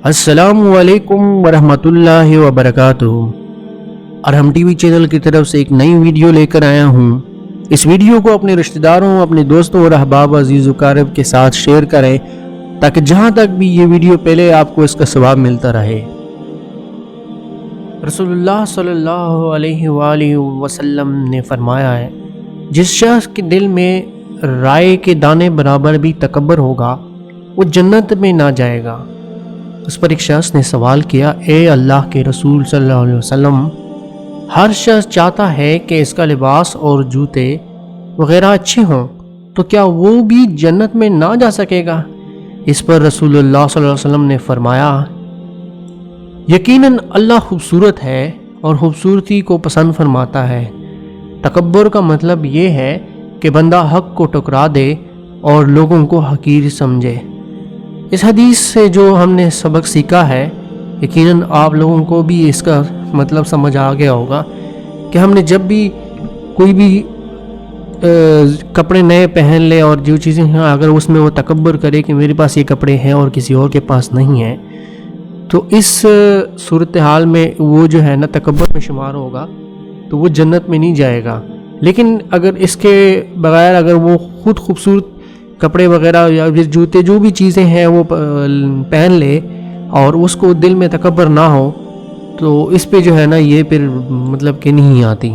السلام علیکم ورحمۃ اللہ وبرکاتہ۔ ارحم ٹی وی چینل کی طرف سے ایک نئی ویڈیو لے کر آیا ہوں۔ اس ویڈیو کو اپنے رشتہ داروں، اپنے دوستوں اور احباب عزیز و اقارب کے ساتھ شیئر کریں تاکہ جہاں تک بھی یہ ویڈیو پہلے آپ کو اس کا ثواب ملتا رہے۔ رسول اللہ صلی اللہ علیہ وآلہ وسلم نے فرمایا ہے، جس شخص کے دل میں رائے کے دانے برابر بھی تکبر ہوگا وہ جنت میں نہ جائے گا۔ اس پر ایک شخص نے سوال کیا، اے اللہ کے رسول صلی اللہ علیہ وسلم، ہر شخص چاہتا ہے کہ اس کا لباس اور جوتے وغیرہ اچھے ہوں، تو کیا وہ بھی جنت میں نہ جا سکے گا؟ اس پر رسول اللہ صلی اللہ علیہ وسلم نے فرمایا، یقیناً اللہ خوبصورت ہے اور خوبصورتی کو پسند فرماتا ہے۔ تکبر کا مطلب یہ ہے کہ بندہ حق کو ٹکرا دے اور لوگوں کو حقیر سمجھے۔ اس حدیث سے جو ہم نے سبق سیکھا ہے، یقیناً آپ لوگوں کو بھی اس کا مطلب سمجھ آ گیا ہوگا کہ ہم نے جب بھی کوئی بھی کپڑے نئے پہن لے اور جو چیزیں ہیں اگر اس میں وہ تکبر کرے کہ میرے پاس یہ کپڑے ہیں اور کسی اور کے پاس نہیں ہیں، تو اس صورتحال میں وہ جو ہے نا تکبر میں شمار ہوگا، تو وہ جنت میں نہیں جائے گا۔ لیکن اگر اس کے بغیر اگر وہ خود خوبصورت کپڑے وغیرہ یا جوتے جو بھی چیزیں ہیں وہ پہن لے اور اس کو دل میں تکبر نہ ہو، تو اس پہ جو ہے نا یہ پھر مطلب کہ نہیں آتی۔